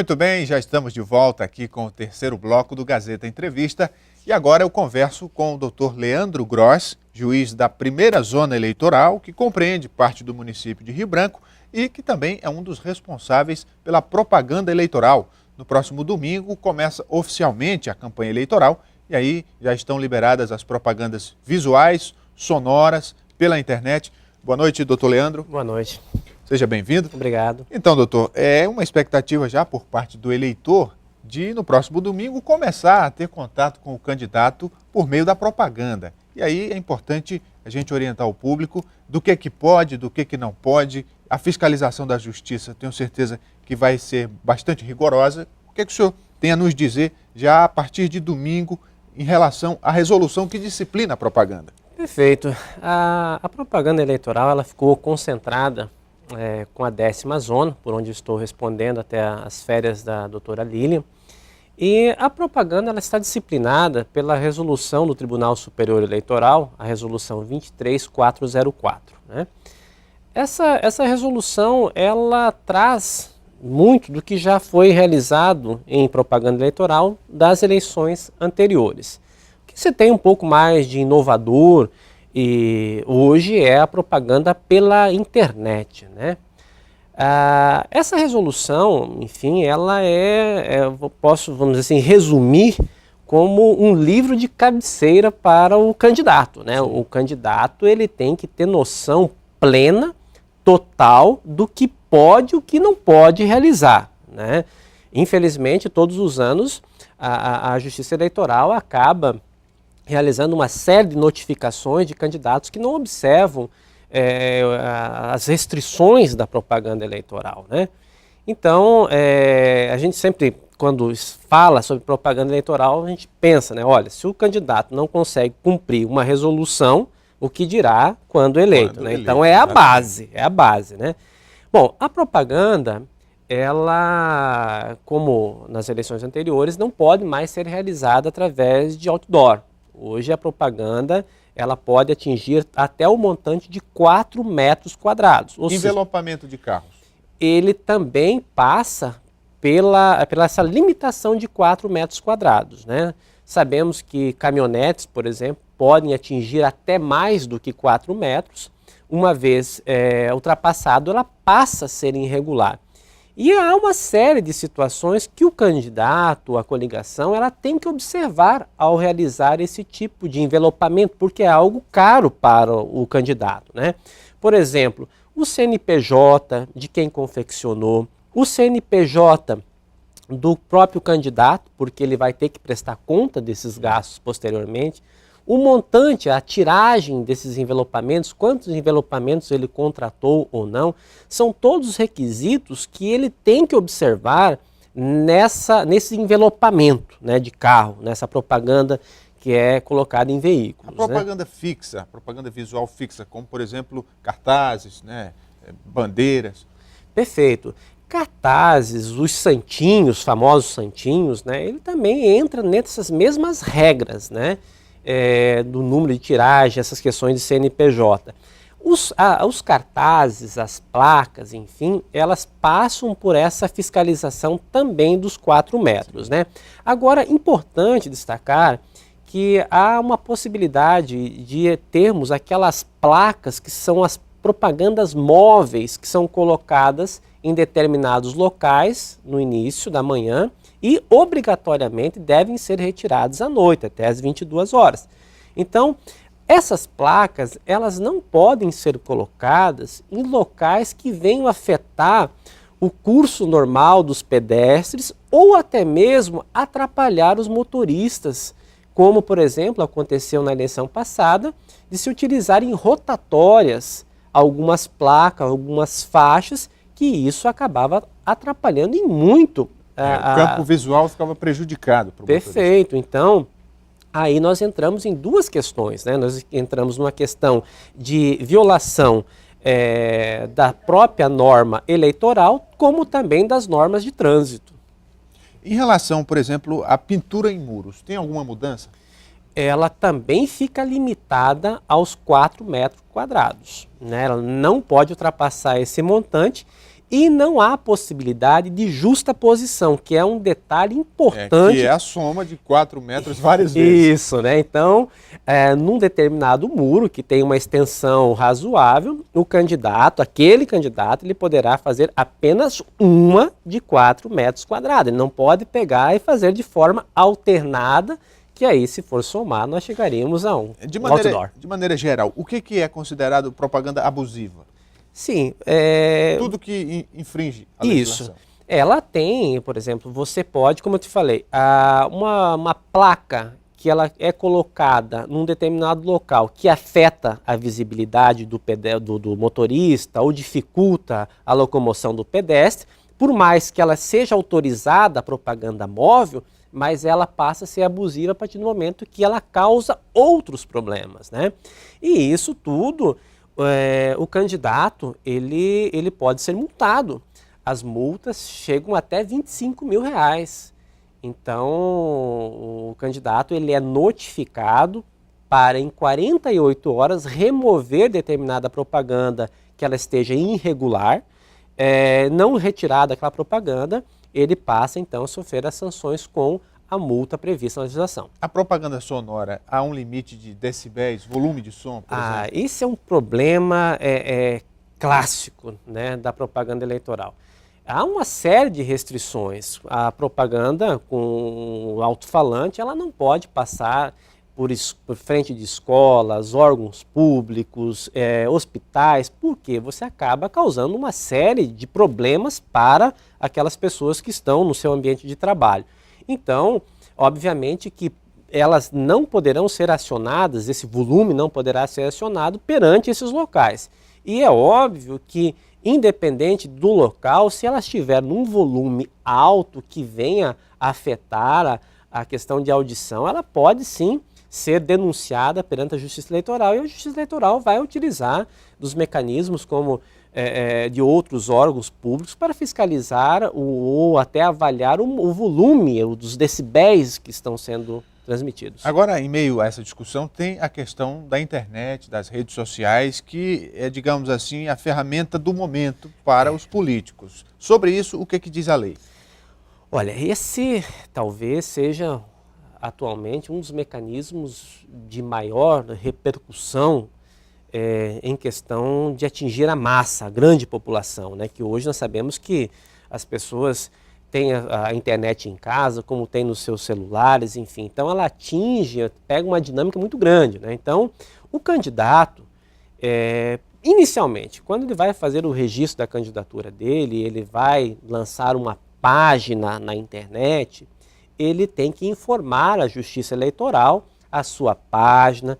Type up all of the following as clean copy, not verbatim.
Muito bem, já estamos de volta aqui com o terceiro bloco do Gazeta Entrevista. E agora eu converso com o Dr. Leandro Gross, juiz da primeira zona eleitoral, que compreende parte do município de Rio Branco e que também é um dos responsáveis pela propaganda eleitoral. No próximo domingo começa oficialmente a campanha eleitoral e aí já estão liberadas as propagandas visuais, sonoras, pela internet. Boa noite, doutor Leandro. Boa noite. Seja bem-vindo. Obrigado. Então, doutor, é uma expectativa já por parte do eleitor de, no próximo domingo, começar a ter contato com o candidato por meio da propaganda. E aí é importante a gente orientar o público do que pode, do que não pode. A fiscalização da justiça, tenho certeza que vai ser bastante rigorosa. O que o senhor tem a nos dizer já a partir de domingo em relação à resolução que disciplina a propaganda? Perfeito. A propaganda eleitoral ela ficou concentrada com a 10ª zona, por onde estou respondendo até as férias da doutora Lília. E a propaganda ela está disciplinada pela resolução do Tribunal Superior Eleitoral, a resolução 23404. Né? Essa resolução ela traz muito do que já foi realizado em propaganda eleitoral das eleições anteriores. O que você tem um pouco mais de inovador e hoje é a propaganda pela internet, né? Essa resolução, enfim, ela posso, vamos dizer assim, resumir como um livro de cabeceira para o candidato, né? O candidato ele tem que ter noção plena, total, do que pode e o que não pode realizar, né? Infelizmente, todos os anos, a Justiça Eleitoral acaba realizando uma série de notificações de candidatos que não observam as restrições da propaganda eleitoral, né? Então, a gente sempre, quando fala sobre propaganda eleitoral, a gente pensa, né? Olha, se o candidato não consegue cumprir uma resolução, o que dirá quando eleito, né? Então, é a base, né? Bom, a propaganda, ela, como nas eleições anteriores, não pode mais ser realizada através de outdoor. Hoje a propaganda ela pode atingir até o montante de 4 metros quadrados. Envelopamento de carros. Ele também passa pela essa limitação de 4 metros quadrados, né? Sabemos que caminhonetes, por exemplo, podem atingir até mais do que 4 metros. Uma vez ultrapassado, ela passa a ser irregular. E há uma série de situações que o candidato, a coligação, ela tem que observar ao realizar esse tipo de envelopamento, porque é algo caro para o candidato, né? Por exemplo, o CNPJ de quem confeccionou, o CNPJ do próprio candidato, porque ele vai ter que prestar conta desses gastos posteriormente, o montante, a tiragem desses envelopamentos, quantos envelopamentos ele contratou ou não, são todos os requisitos que ele tem que observar nesse envelopamento, né, de carro, nessa propaganda que é colocada em veículos. A propaganda fixa, a propaganda visual fixa, como por exemplo cartazes, né, bandeiras. Perfeito. Cartazes, os santinhos, famosos santinhos, né, ele também entra nessas mesmas regras, né? Do número de tiragem, essas questões de CNPJ. Os cartazes, as placas, enfim, elas passam por essa fiscalização também dos 4 metros, né? Agora, importante destacar que há uma possibilidade de termos aquelas placas que são as propagandas móveis que são colocadas em determinados locais no início da manhã e obrigatoriamente devem ser retirados à noite, até às 22 horas. Então, essas placas, elas não podem ser colocadas em locais que venham afetar o curso normal dos pedestres ou até mesmo atrapalhar os motoristas, como, por exemplo, aconteceu na eleição passada, de se utilizarem rotatórias algumas placas, algumas faixas, que isso acabava atrapalhando em muito o campo visual ficava prejudicado. Perfeito. Então, aí nós entramos em duas questões, né? Nós entramos numa questão de violação da própria norma eleitoral, como também das normas de trânsito. Em relação, por exemplo, à pintura em muros, tem alguma mudança? Ela também fica limitada aos 4 metros quadrados, né? Ela não pode ultrapassar esse montante. E não há possibilidade de justa posição, que é um detalhe importante. Que é a soma de 4 metros várias vezes. Isso, né? Então, num determinado muro que tem uma extensão razoável, aquele candidato, ele poderá fazer apenas uma de 4 metros quadrados. Ele não pode pegar e fazer de forma alternada, que aí, se for somar, nós chegaríamos a um outdoor. De maneira geral, o que é considerado propaganda abusiva? Sim. Tudo que infringe a legislação. Isso. Ela tem, por exemplo, você pode, como eu te falei, uma placa que ela é colocada num determinado local que afeta a visibilidade do motorista ou dificulta a locomoção do pedestre, por mais que ela seja autorizada a propaganda móvel, mas ela passa a ser abusiva a partir do momento que ela causa outros problemas, né? E isso tudo, o candidato, ele pode ser multado. As multas chegam até R$25 mil. Então, o candidato ele é notificado para, em 48 horas, remover determinada propaganda que ela esteja irregular, não retirada aquela propaganda, ele passa, então, a sofrer as sanções com a multa prevista na legislação. A propaganda sonora, há um limite de decibéis, volume de som, por exemplo? Esse é um problema clássico, né, da propaganda eleitoral. Há uma série de restrições. A propaganda com o alto-falante, ela não pode passar por frente de escolas, órgãos públicos, hospitais, porque você acaba causando uma série de problemas para aquelas pessoas que estão no seu ambiente de trabalho. Então, obviamente que elas não poderão ser acionadas, esse volume não poderá ser acionado perante esses locais. E é óbvio que, independente do local, se ela estiver num volume alto que venha afetar a questão de audição, ela pode sim ser denunciada perante a Justiça Eleitoral, e a Justiça Eleitoral vai utilizar dos mecanismos como de outros órgãos públicos para fiscalizar ou até avaliar o volume dos decibéis que estão sendo transmitidos. Agora, em meio a essa discussão, tem a questão da internet, das redes sociais, que é, digamos assim, a ferramenta do momento para os políticos. Sobre isso, o que diz a lei? Olha, esse talvez seja atualmente um dos mecanismos de maior repercussão em questão de atingir a massa, a grande população, né? Que hoje nós sabemos que as pessoas têm a internet em casa, como tem nos seus celulares, enfim. Então ela pega uma dinâmica muito grande, né? Então o candidato, inicialmente, quando ele vai fazer o registro da candidatura dele, ele vai lançar uma página na internet, ele tem que informar a Justiça Eleitoral a sua página,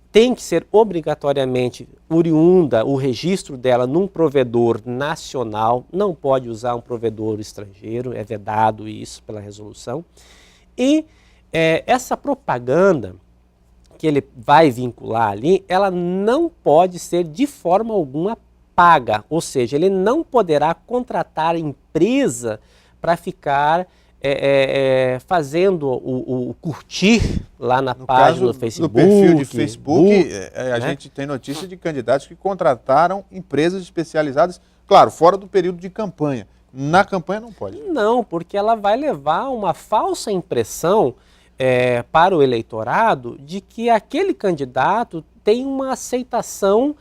tem que ser obrigatoriamente oriunda o registro dela num provedor nacional, não pode usar um provedor estrangeiro, é vedado isso pela resolução. E essa propaganda que ele vai vincular ali, ela não pode ser de forma alguma paga, ou seja, ele não poderá contratar empresa para ficar fazendo o curtir lá na página do Facebook. No perfil de Facebook, a gente tem notícia de candidatos que contrataram empresas especializadas, claro, fora do período de campanha. Na campanha não pode. Não, porque ela vai levar uma falsa impressão para o eleitorado de que aquele candidato tem uma aceitação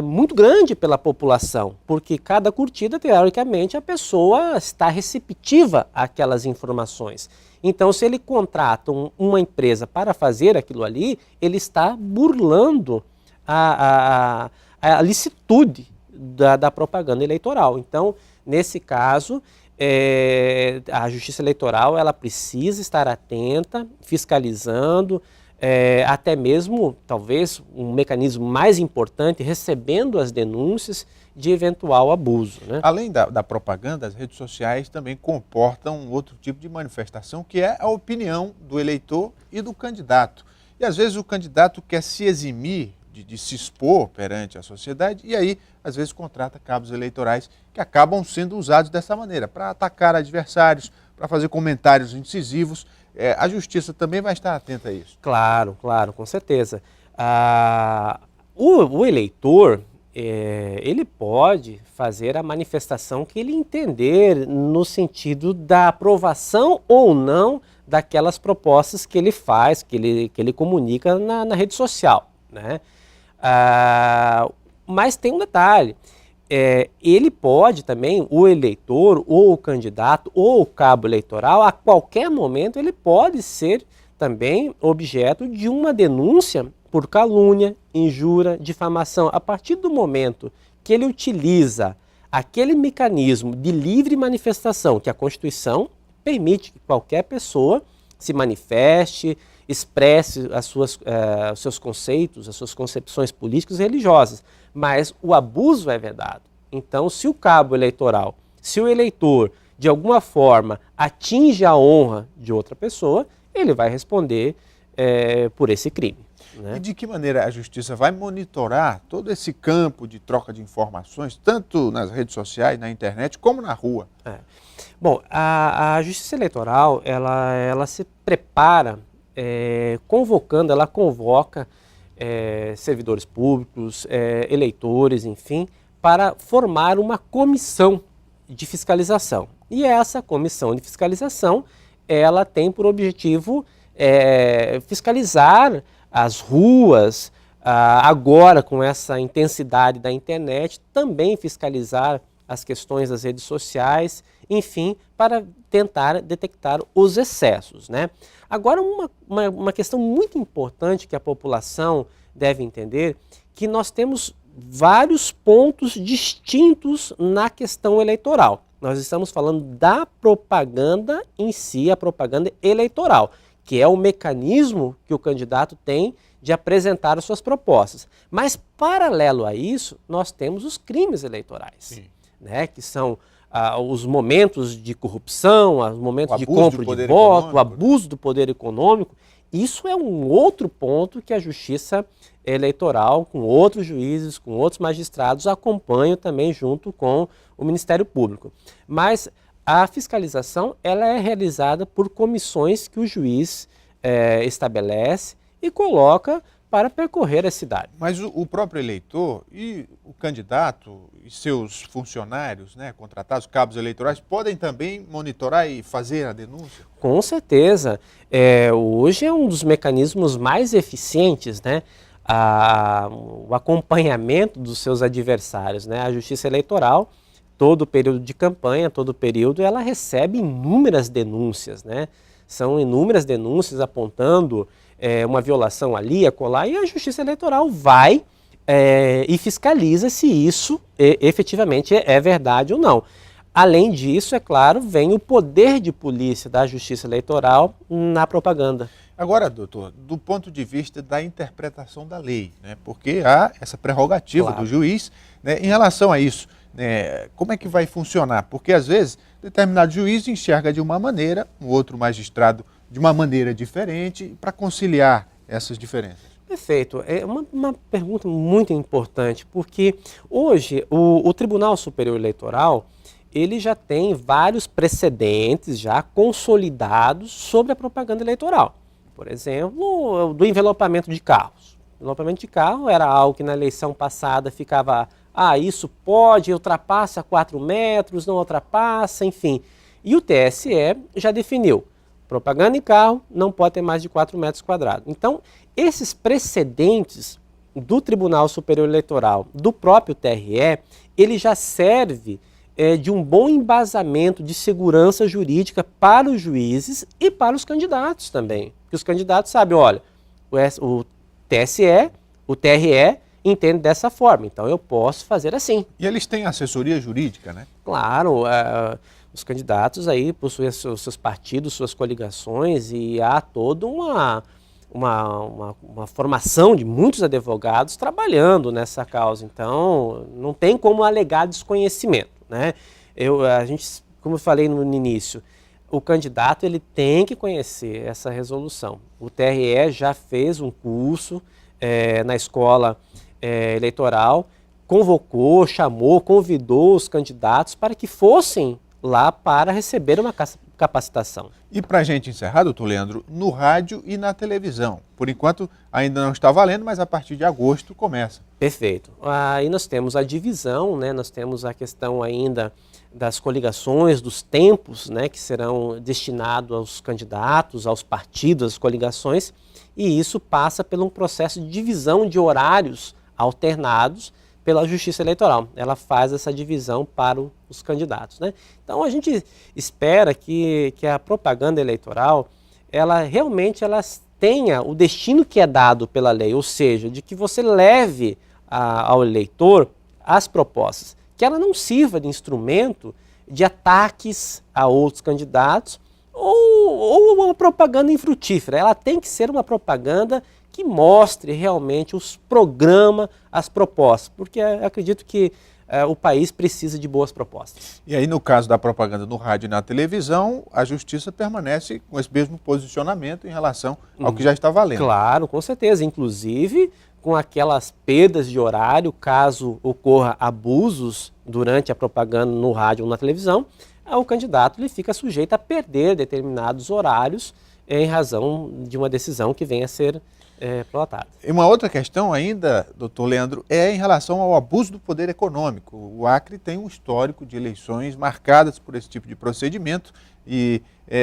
muito grande pela população, porque cada curtida, teoricamente, a pessoa está receptiva àquelas informações. Então, se ele contrata uma empresa para fazer aquilo ali, ele está burlando a licitude da propaganda eleitoral. Então, nesse caso, a Justiça Eleitoral ela precisa estar atenta, fiscalizando, até mesmo, talvez, um mecanismo mais importante, recebendo as denúncias de eventual abuso, né? Além da propaganda, as redes sociais também comportam outro tipo de manifestação, que é a opinião do eleitor e do candidato. E às vezes o candidato quer se eximir de se expor perante a sociedade e aí, às vezes, contrata cabos eleitorais que acabam sendo usados dessa maneira, para atacar adversários, para fazer comentários incisivos. A Justiça também vai estar atenta a isso. Claro, claro, com certeza. O eleitor, ele pode fazer a manifestação que ele entender no sentido da aprovação ou não daquelas propostas que ele faz, que ele comunica na rede social, né? Mas tem um detalhe, ele pode também, o eleitor, ou o candidato, ou o cabo eleitoral, a qualquer momento ele pode ser também objeto de uma denúncia por calúnia, injúria, difamação. A partir do momento que ele utiliza aquele mecanismo de livre manifestação que a Constituição permite que qualquer pessoa se manifeste, expresse os seus conceitos, as suas concepções políticas e religiosas, mas o abuso é vedado. Então, se o cabo eleitoral, se o eleitor, de alguma forma, atinge a honra de outra pessoa, ele vai responder por esse crime. Né? E de que maneira a Justiça vai monitorar todo esse campo de troca de informações, tanto nas redes sociais, na internet, como na rua? Bom, a Justiça Eleitoral, ela se prepara ela convoca servidores públicos, eleitores, enfim, para formar uma comissão de fiscalização. E essa comissão de fiscalização, ela tem por objetivo fiscalizar as ruas, agora com essa intensidade da internet, também fiscalizar as questões das redes sociais, enfim, para tentar detectar os excessos, né? Agora, uma questão muito importante que a população deve entender, que nós temos vários pontos distintos na questão eleitoral. Nós estamos falando da propaganda em si, a propaganda eleitoral, que é o mecanismo que o candidato tem de apresentar as suas propostas. Mas, paralelo a isso, nós temos os crimes eleitorais, né, que são os momentos de corrupção, os momentos de compra de voto, o abuso do poder econômico. Isso é um outro ponto que a Justiça Eleitoral, com outros juízes, com outros magistrados, acompanham também junto com o Ministério Público. Mas a fiscalização ela é realizada por comissões que o juiz estabelece e coloca para percorrer a cidade. Mas o próprio eleitor e o candidato e seus funcionários, né, contratados, cabos eleitorais, podem também monitorar e fazer a denúncia? Com certeza. Hoje é um dos mecanismos mais eficientes, né, o acompanhamento dos seus adversários, né? A Justiça Eleitoral, todo o período de campanha, todo o período, ela recebe inúmeras denúncias, né? São inúmeras denúncias apontando uma violação ali, acolá, e a Justiça Eleitoral vai e fiscaliza se isso efetivamente é verdade ou não. Além disso, é claro, vem o poder de polícia da Justiça Eleitoral na propaganda. Agora, doutor, do ponto de vista da interpretação da lei, né, porque há essa prerrogativa do juiz, né, em relação a isso, né, como é que vai funcionar? Porque, às vezes, determinado juiz enxerga de uma maneira, um outro magistrado de uma maneira diferente, para conciliar essas diferenças. Perfeito. É uma pergunta muito importante, porque hoje o Tribunal Superior Eleitoral, ele já tem vários precedentes já consolidados sobre a propaganda eleitoral. Por exemplo, do envelopamento de carros. O envelopamento de carro era algo que na eleição passada ficava, isso pode, ultrapassa 4 metros, não ultrapassa, enfim. E o TSE já definiu, propaganda em carro não pode ter mais de 4 metros quadrados. Então, esses precedentes do Tribunal Superior Eleitoral, do próprio TRE, ele já serve de um bom embasamento de segurança jurídica para os juízes e para os candidatos também. Porque os candidatos sabem, olha, o TSE, o TRE entende dessa forma, então eu posso fazer assim. E eles têm assessoria jurídica, né? Claro, os candidatos aí possuem seus partidos, suas coligações, e há toda uma formação de muitos advogados trabalhando nessa causa, então não tem como alegar desconhecimento, né? A gente, como eu falei no início, o candidato ele tem que conhecer essa resolução. O TRE já fez um curso na escola eleitoral, convocou, chamou, convidou os candidatos para que fossem lá para receber uma capacitação. E para a gente encerrar, doutor Leandro, no rádio e na televisão. Por enquanto ainda não está valendo, mas a partir de agosto começa. Perfeito. Aí nós temos a divisão, né? Nós temos a questão ainda das coligações, dos tempos, né, que serão destinados aos candidatos, aos partidos, às coligações, e isso passa por um processo de divisão de horários alternados pela Justiça Eleitoral. Ela faz essa divisão para os candidatos, né? Então a gente espera que a propaganda eleitoral, ela realmente tenha o destino que é dado pela lei, ou seja, de que você leve ao eleitor as propostas, que ela não sirva de instrumento de ataques a outros candidatos ou uma propaganda infrutífera. Ela tem que ser uma propaganda que mostre realmente os programas, as propostas, porque acredito que o país precisa de boas propostas. E aí, no caso da propaganda no rádio e na televisão, a Justiça permanece com esse mesmo posicionamento em relação ao que já está valendo. Claro, com certeza. Inclusive, com aquelas perdas de horário, caso ocorra abusos durante a propaganda no rádio ou na televisão, o candidato ele fica sujeito a perder determinados horários em razão de uma decisão que venha a ser prolatada. E uma outra questão ainda, doutor Leandro, é em relação ao abuso do poder econômico. O Acre tem um histórico de eleições marcadas por esse tipo de procedimento e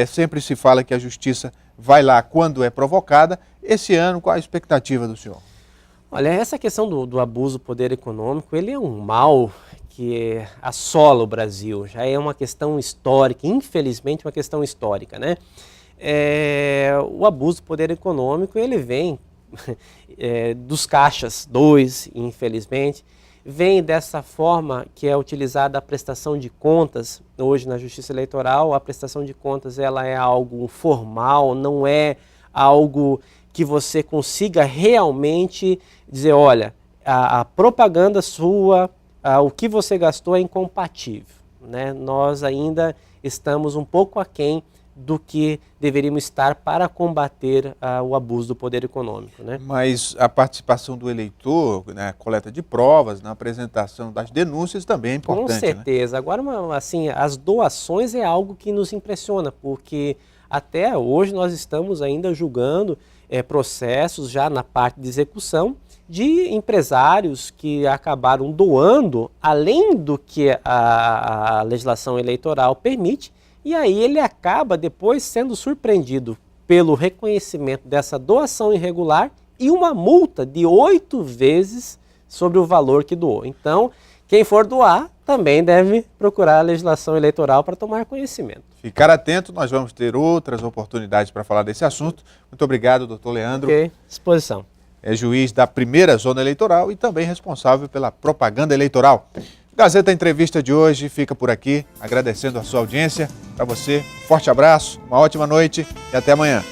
sempre se fala que a Justiça vai lá quando é provocada. Esse ano, qual a expectativa do senhor? Olha, essa questão do abuso do poder econômico, ele é um mal que assola o Brasil. Já é uma questão histórica, infelizmente uma questão histórica, né? O abuso do poder econômico, ele vem dos caixas 2, infelizmente, vem dessa forma que é utilizada a prestação de contas. Hoje na Justiça Eleitoral, a prestação de contas ela é algo formal, não é algo que você consiga realmente dizer, olha, a propaganda sua, o que você gastou é incompatível, né? Nós ainda estamos um pouco aquém do que deveríamos estar para combater o abuso do poder econômico, né? Mas a participação do eleitor, né, a coleta de provas, na apresentação das denúncias também é importante. Com certeza. Né? Agora, assim, as doações é algo que nos impressiona, porque até hoje nós estamos ainda julgando processos já na parte de execução de empresários que acabaram doando além do que a legislação eleitoral permite. E aí ele acaba depois sendo surpreendido pelo reconhecimento dessa doação irregular e uma multa de 8 vezes sobre o valor que doou. Então, quem for doar também deve procurar a legislação eleitoral para tomar conhecimento. Ficar atento, nós vamos ter outras oportunidades para falar desse assunto. Muito obrigado, doutor Leandro. Ok, disposição. É juiz da primeira zona eleitoral e também responsável pela propaganda eleitoral. Gazeta Entrevista de hoje fica por aqui, agradecendo a sua audiência. Para você, um forte abraço, uma ótima noite e até amanhã.